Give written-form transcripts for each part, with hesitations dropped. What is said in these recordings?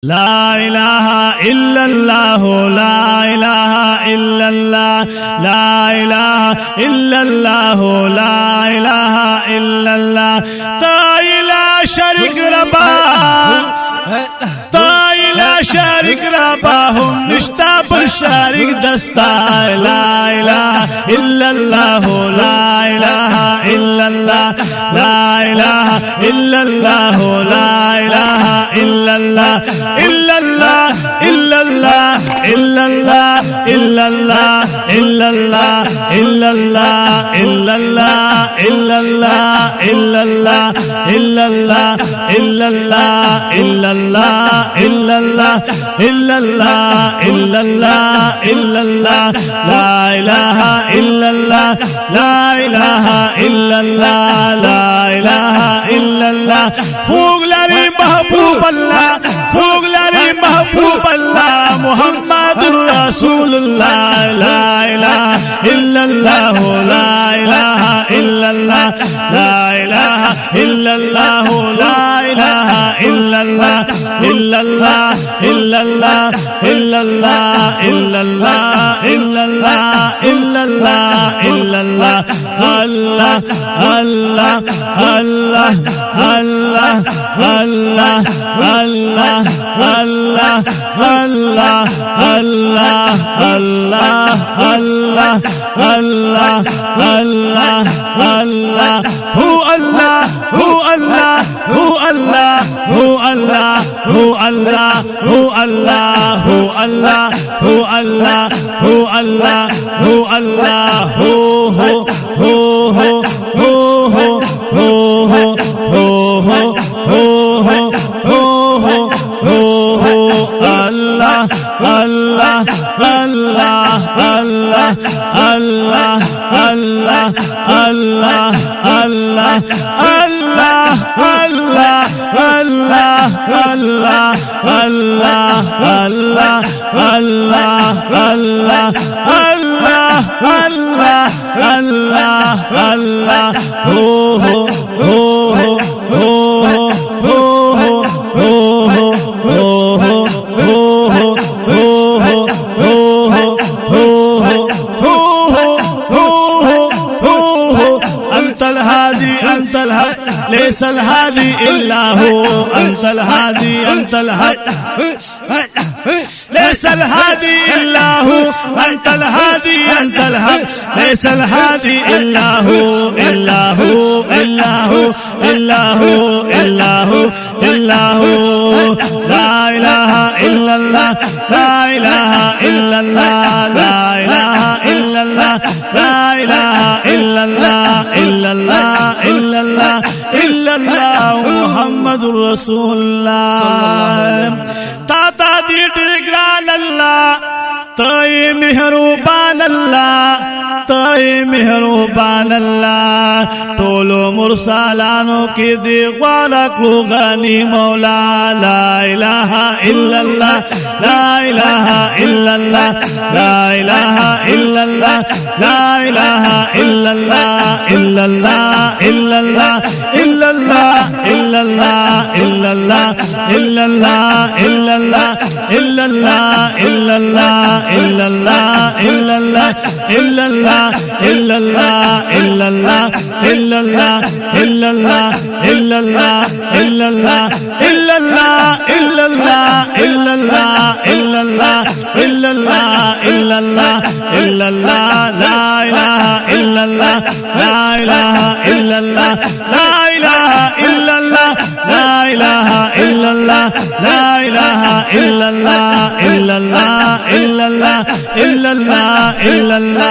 لا إله إلا الله لا إله إلا الله لا إله إلا الله لا إله إلا الله لا شريك ربا لا شريك ربا هم نشتاب الشريك دستا لا إله إلا الله لا إله إلا الله لا إله إلا الله لا إله إلا الله إلا الله إلا الله إلا الله إلا الله إلا الله إلا الله إلا الله إلا الله إلا الله إلا الله إلا الله إلا الله إلا الله إلا الله إلا الله إلا الله لا إله إلا الله لا إله إلا الله لا إله إلا الله خوغ لري محبوب الله خوغ لري محبوب الله محمدرسول الله لا إله إلا الله لا إله إلا الله لا إله إلا الله لا إله إلا الله إلا الله إلا الله إلا الله إلا الله إلا الله إلا الله إلا الله الله الله الله الله الله الله الله الله الله الله الله الله الله الله هو الله هو الله هو الله هو الله هو الله هو الله هو الله هو الله هو الله هو الله هو هو هو هو هو هو الله الله الله الله الله الله الله الله الله الله الله الله الله الله الله الله الله الله الله هو هو هو أنت الحق ليس الهادي إلا هو أنت الهادي أنت الحق ليس الهادي إلا هو أنت الهادي أنت الحق ليس الهادي إلا هو إلا هو إلا هو إلا هو إلا هو إلا هو لا إله إلا الله لا إله إلا الله لا إله إلا الله لا إله إلا الله إلا الله إلا الله إلا الله محمدرسول الله تاتا دي ټرګران الله تای مهربان الله تای مهربان الله ټول مرسلانو کې دی والا کلو غني مولا لا اله الا الله لا اله الا الله لا اله الا الله لا اله الا الله الا الله الا الله الا الله الا الله الا الله الا الله الا الله الا الله الا الله إلا الله إلا الله إلا الله إلا الله إلا الله إلا الله إلا الله إلا الله إلا الله إلا الله إلا الله إلا الله إلا الله إلا الله إلا الله إلا الله لا إله إلا الله لا إله إلا الله لا إله إلا الله لا إله إلا الله لا إله إلا الله إلا الله إلا الله إلا الله إلا الله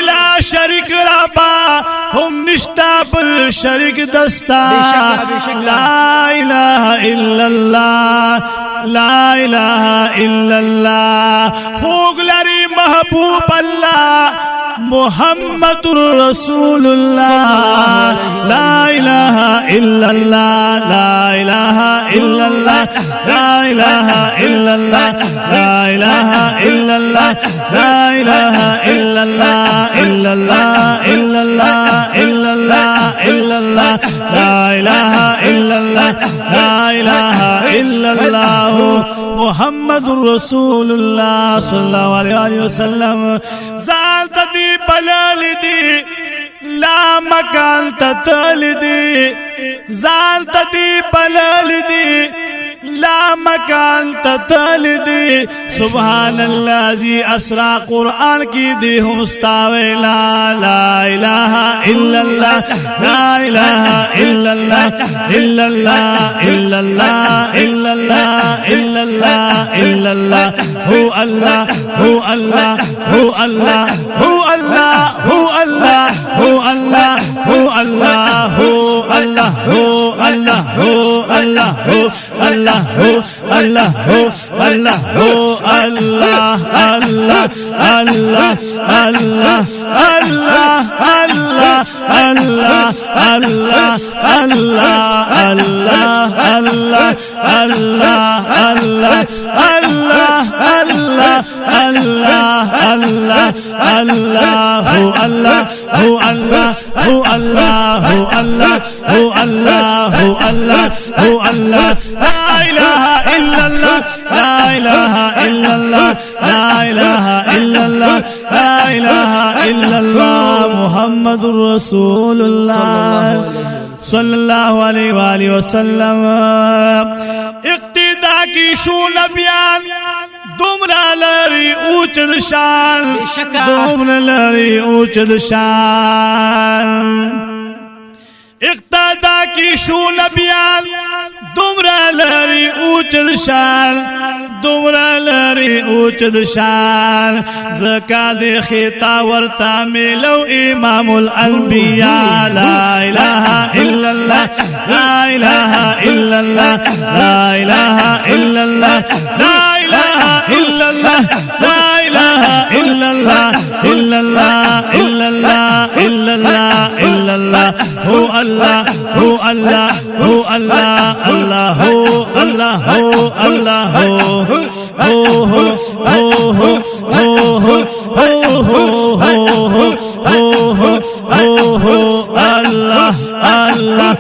لا شريك ربا هم نشتاب الشريك دستا لا إله إلا الله لا إله إلا الله خوغ لري محبوب الله محمدرسول الله لا إله إلا الله لا إله إلا الله لا إله إلا الله لا إله إلا الله لا إله إلا الله إلا الله إلا الله إلا الله إلا الله لا إله إلا الله لا إله إلا إلا الله محمدرسول الله صلى الله عليه وسلم زال تدي بلال دي لا مكان تتلدي زال تدي بلال دي لا مكان تتلدي سبحان الذي أسرى قرآن کی دی مستوى لا إله إلا الله لا إله إلا الله إلا الله إلا الله إلا الله إلا الله إلا الله هو الله هو الله هو الله هو الله هو الله هو الله هو الله هو الله هو الله هو الله هو الله هو الله هو الله هو الله الله الله الله الله الله الله الله الله الله الله الله الله الله الله الله الله الله هو الله هو الله هو الله هو الله هو الله هو الله هو الله لا إله إلا الله لا إله إلا الله لا إله إلا الله لا إله إلا الله محمد رسول الله صلی اللہ علیہ وآلہ وسلم اقتدا کی شو نبیان دومرا لری اوچد شان دومرا لری اوچد شان اقتدا کی شو نبیان دومرا لری اوچد شان دومرا لری اوچد شان زکات خطا ورتا ملو امام الانبیاء لا اله الا الله لا اله الا الله لا اله الا الله لا اله الا الله لا اله الا الله الا الله الا الله الا الله الا الله هو الله هو الله هو الله الله هو الله هو الله هو هو هو هو الله الله الله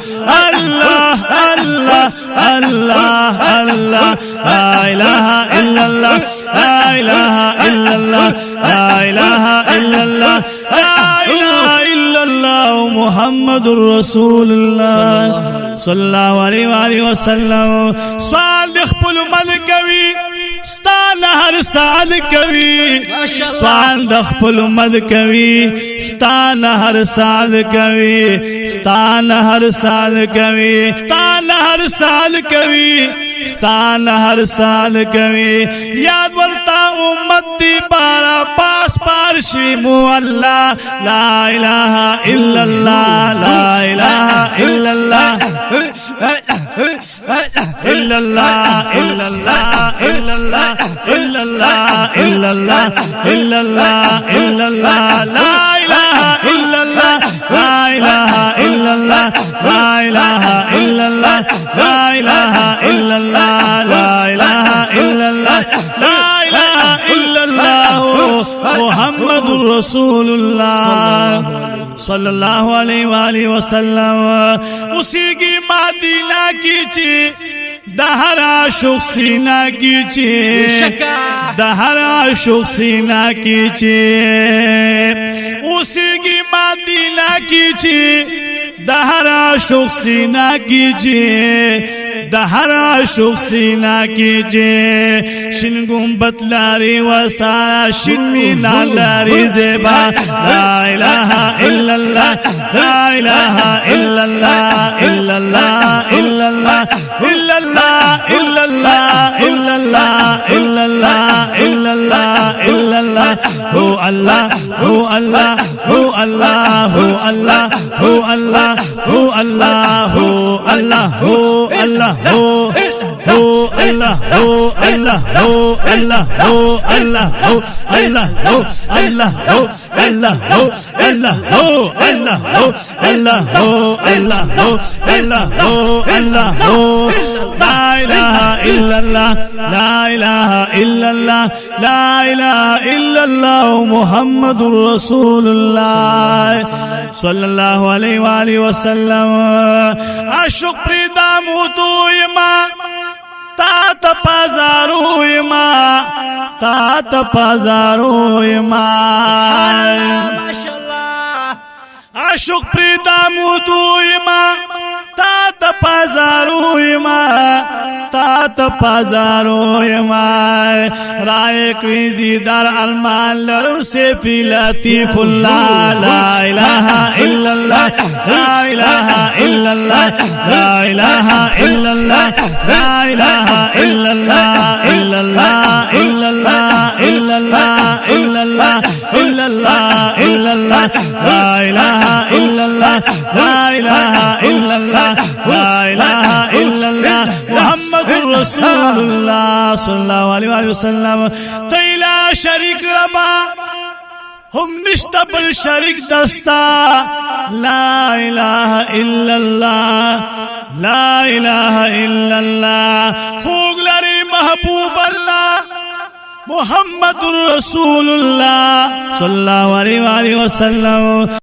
الله الله الله لا إله إلا الله لا إله إلا الله لا إله إلا الله لا إله إلا الله محمد رسول الله صلى الله عليه وآله وسلم سوال دخل ملكوي ستال هر سال کوي سوال دخل ملكوي ستال هر سال کوي ستال هر سال کوي ستال هر سال کوي ستال هر سال کوي یاد ورتا امتی بارا پاس پارشی مو الله لا اله الا الله لا اله الا الله الا الله الا الله الا الله الا الله الا الله الا الله الا الله لا اله الا الله لا اله الا الله لا اله الا الله لا اله الا الله لا اله الا الله لا اله الا الله محمد رسول الله صلی اللہ علیہ وآلہ وسلم اسی کی مدینہ کی چی دہرا شخصینا کی چی دہرا شخصینا کی چی اسی کی مدینہ کی چی دہرا شخصینا کی چی دہرا شخصینا کی چی شن گنبت لاری وسارا شن مینا لاری زیبا لا الہ الا اللہ لا الہ الا اللہ الا اللہ الا اللہ الا اللہ الا اللہ الا اللہ الا اللہ الا اللہ الا اللہ هو اللہ هو اللہ هو اللہ هو اللہ هو اللہ هو اللہ هو اللہ هو اللہ هو Allah ho Allah ho Allah ho Allah ho Allah ho Allah ho Allah ho Allah ho Allah ho Allah ho Allah ho Allah ho Allah ho La ilaha illallah La ilaha illallah La ilaha illallah Muhammadurrasulullah Sallallahu alayhi wa alihi wa sallam Ashuk pridam utu ima تا تپازارو ایمان ماشاءالله عشق پریدامو تو ایمان تا تپازارو ایمان تا تپازارو ایمان رائے کری دیدار ارمان لرو سے فی لطیف اللہ لا الہ الا اللہ لا الہ الا اللہ لا الہ الا اللہ لا الہ الا اللہ الا اللہ الا اللہ الا اللہ الا اللہ الا اللہ الا اللہ لا الہ الا اللہ لا الہ الا اللہ لا الہ الا اللہ محمدرسول اللہ صلی اللہ علیہ وسلم تیلا شریک ربا ہم نشتبل شریک دستا لا الہ الا اللہ لا الہ الا اللہ خوگ لری محبوب اللہ محمدرسول اللہ صلی اللہ علیہ وسلم